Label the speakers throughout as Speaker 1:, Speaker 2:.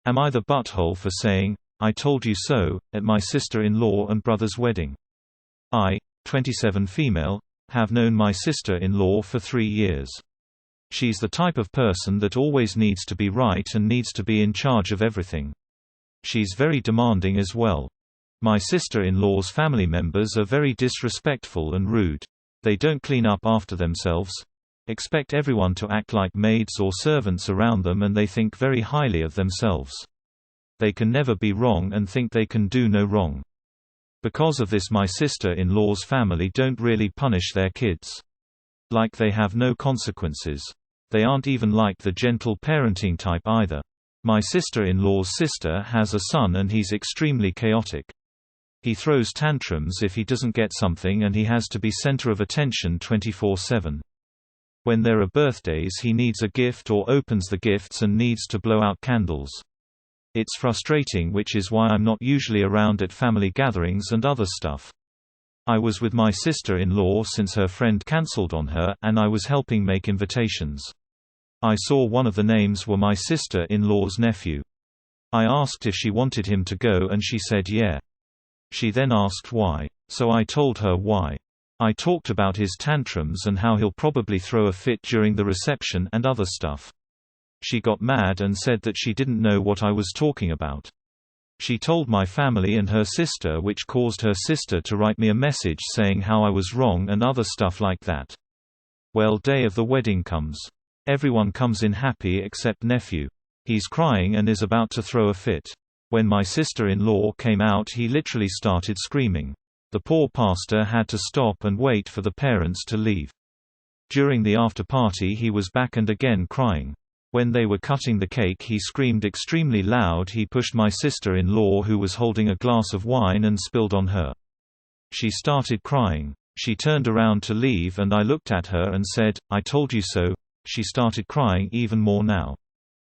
Speaker 1: Am I the butthole for saying, "I told you so," at my sister-in-law and brother's wedding? I, 27 female, have known my sister-in-law for 3 years. She's the type of person that always needs to be right and needs to be in charge of everything. She's very demanding as well. My sister-in-law's family members are very disrespectful and rude. They don't clean up after themselves, expect everyone to act like maids or servants around them, and they think very highly of themselves. They can never be wrong and think they can do no wrong. Because of this, my sister-in-law's family don't really punish their kids. Like they have no consequences. They aren't even like the gentle parenting type either. My sister-in-law's sister has a son and he's extremely chaotic. He throws tantrums if he doesn't get something, and he has to be center of attention 24/7. When there are birthdays, he needs a gift or opens the gifts and needs to blow out candles. It's frustrating, which is why I'm not usually around at family gatherings and other stuff. I was with my sister-in-law since her friend cancelled on her, and I was helping make invitations. I saw one of the names were my sister-in-law's nephew. I asked if she wanted him to go and she said yeah. She then asked why. So I told her why. I talked about his tantrums and how he'll probably throw a fit during the reception and other stuff. She got mad and said that she didn't know what I was talking about. She told my family and her sister, which caused her sister to write me a message saying how I was wrong and other stuff like that. Well, day of the wedding comes. Everyone comes in happy except nephew. He's crying and is about to throw a fit. When my sister-in-law came out, he literally started screaming. The poor pastor had to stop and wait for the parents to leave. During the after-party he was back and again crying. When they were cutting the cake, he screamed extremely loud. He pushed my sister-in-law, who was holding a glass of wine, and spilled on her. She started crying. She turned around to leave and I looked at her and said, "I told you so." She started crying even more now.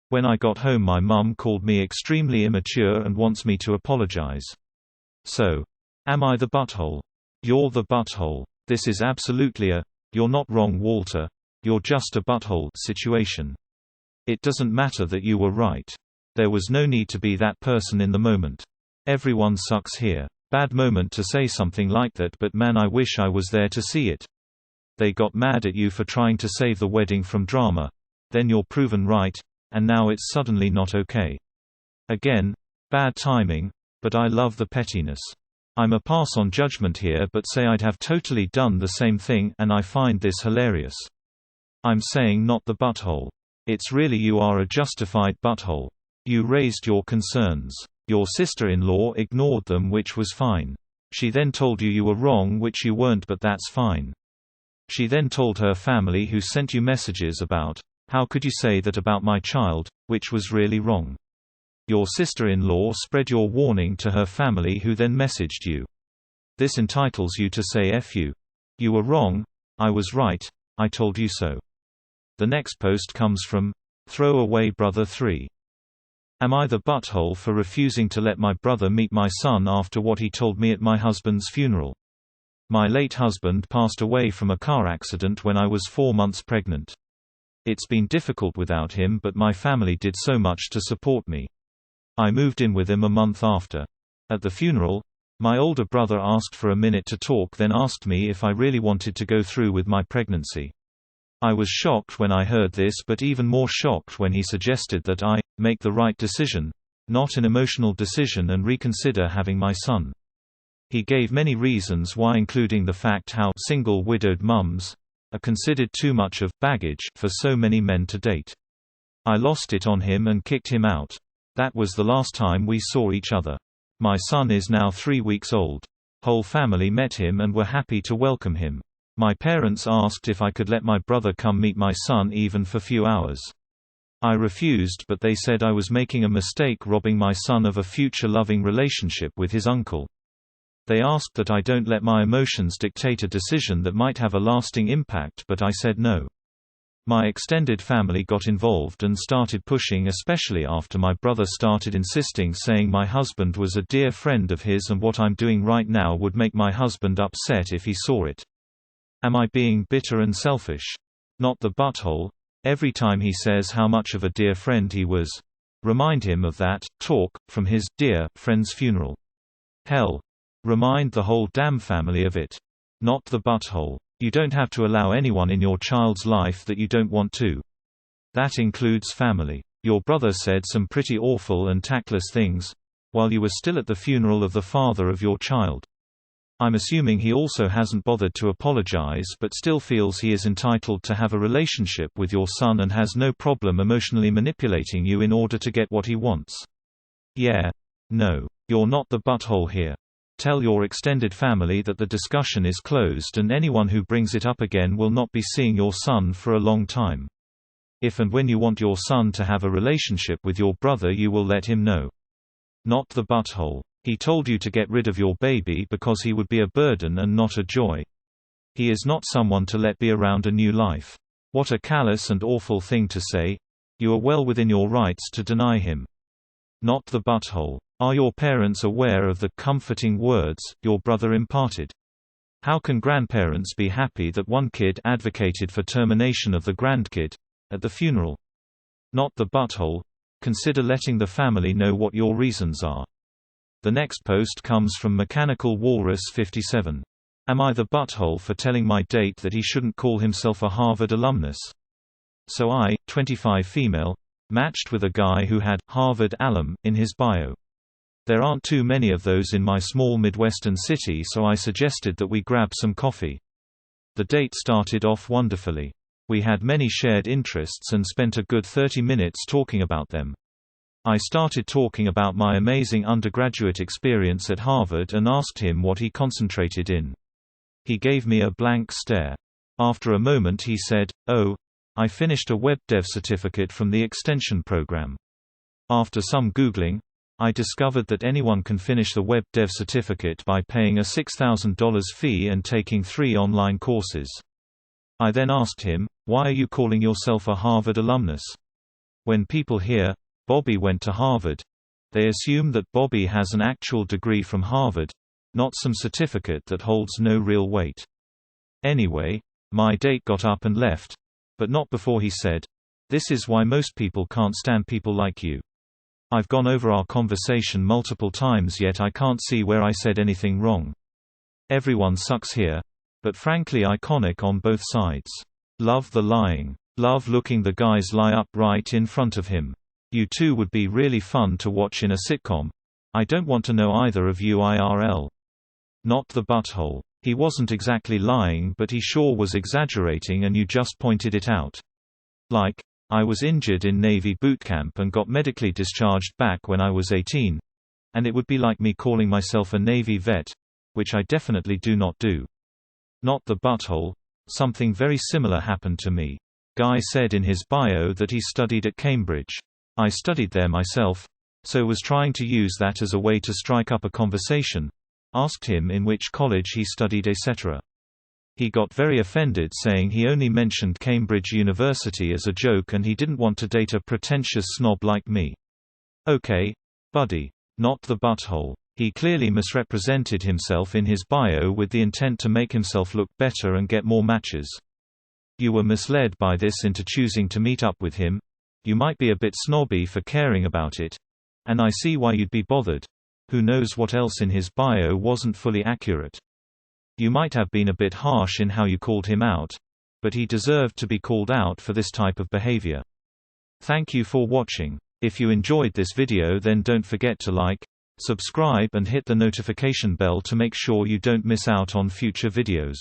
Speaker 1: When I got home, my mum called me extremely immature and wants me to apologize. So, am I the butthole? You're the butthole. This is absolutely a "you're not wrong, Walter, you're just a butthole" situation. It doesn't matter that you were right. There was no need to be that person in the moment. Everyone sucks here. Bad moment to say something like that, but man, I wish I was there to see it. They got mad at you for trying to save the wedding from drama. Then you're proven right, and now it's suddenly not okay. Again, bad timing, but I love the pettiness. I'm a pass on judgment here, but say I'd have totally done the same thing, and I find this hilarious. I'm saying not the butthole. It's really you are a justified butthole. You raised your concerns. Your sister-in-law ignored them, which was fine. She then told you were wrong, which you weren't, but that's fine. She then told her family, who sent you messages about, "How could you say that about my child?" which was really wrong. Your sister-in-law spread your warning to her family, who then messaged you. This entitles you to say F you. You were wrong, I was right, I told you so. The next post comes from Throw Away Brother 3. Am I the butthole for refusing to let my brother meet my son after what he told me at my husband's funeral? My late husband passed away from a car accident when I was 4 months pregnant. It's been difficult without him, but my family did so much to support me. I moved in with him a month after. At the funeral, my older brother asked for a minute to talk, then asked me if I really wanted to go through with my pregnancy. I was shocked when I heard this, but even more shocked when he suggested that I make the right decision, not an emotional decision, and reconsider having my son. He gave many reasons why, including the fact how single widowed mums are considered too much of baggage for so many men to date. I lost it on him and kicked him out. That was the last time we saw each other. My son is now 3 weeks old. Whole family met him and were happy to welcome him. My parents asked if I could let my brother come meet my son even for few hours. I refused, but they said I was making a mistake robbing my son of a future loving relationship with his uncle. They asked that I don't let my emotions dictate a decision that might have a lasting impact, but I said no. My extended family got involved and started pushing, especially after my brother started insisting, saying my husband was a dear friend of his and what I'm doing right now would make my husband upset if he saw it. Am I being bitter and selfish? Not the butthole. Every time he says how much of a dear friend he was, Remind him of that talk from his dear friend's funeral. Hell. Remind the whole damn family of it. Not the butthole. You don't have to allow anyone in your child's life that you don't want to. That includes family. Your brother said some pretty awful and tactless things while you were still at the funeral of the father of your child. I'm assuming he also hasn't bothered to apologize but still feels he is entitled to have a relationship with your son and has no problem emotionally manipulating you in order to get what he wants. Yeah. No. You're not the butthole here. Tell your extended family that the discussion is closed and anyone who brings it up again will not be seeing your son for a long time. If and when you want your son to have a relationship with your brother, you will let him know. Not the butthole. He told you to get rid of your baby because he would be a burden and not a joy. He is not someone to let be around a new life. What a callous and awful thing to say. You are well within your rights to deny him. Not the butthole. Are your parents aware of the comforting words your brother imparted? How can grandparents be happy that one kid advocated for termination of the grandkid at the funeral? Not the butthole. Consider letting the family know what your reasons are. The next post comes from Mechanical Walrus 57. Am I the butthole for telling my date that he shouldn't call himself a Harvard alumnus? So I, 25 female, matched with a guy who had Harvard alum in his bio. There aren't too many of those in my small Midwestern city, so I suggested that we grab some coffee. The date started off wonderfully. We had many shared interests and spent a good 30 minutes talking about them. I started talking about my amazing undergraduate experience at Harvard and asked him what he concentrated in. He gave me a blank stare. After a moment he said, "Oh, I finished a web dev certificate from the extension program." After some Googling, I discovered that anyone can finish the web dev certificate by paying a $6,000 fee and taking 3 online courses. I then asked him, "Why are you calling yourself a Harvard alumnus?" When people hear, "Bobby went to Harvard," they assume that Bobby has an actual degree from Harvard, not some certificate that holds no real weight. Anyway, my date got up and left, but not before he said, "This is why most people can't stand people like you. I've gone over our conversation multiple times yet I can't see where I said anything wrong. Everyone sucks here, but frankly iconic on both sides. Love the lying. Love looking the guys lie up right in front of him. You two would be really fun to watch in a sitcom. I don't want to know either of you IRL." Not the butthole. He wasn't exactly lying, but he sure was exaggerating and you just pointed it out. Like, I was injured in Navy boot camp and got medically discharged back when I was 18. And it would be like me calling myself a Navy vet, which I definitely do not do. Not the butthole. Something very similar happened to me. Guy said in his bio that he studied at Cambridge. I studied there myself, so was trying to use that as a way to strike up a conversation. Asked him in which college he studied etc. He got very offended, saying he only mentioned Cambridge University as a joke and he didn't want to date a pretentious snob like me. Okay, buddy. Not the butthole. He clearly misrepresented himself in his bio with the intent to make himself look better and get more matches. You were misled by this into choosing to meet up with him. You might be a bit snobby for caring about it. And I see why you'd be bothered. Who knows what else in his bio wasn't fully accurate. You might have been a bit harsh in how you called him out. But he deserved to be called out for this type of behavior. Thank you for watching. If you enjoyed this video, then don't forget to like, subscribe and hit the notification bell to make sure you don't miss out on future videos.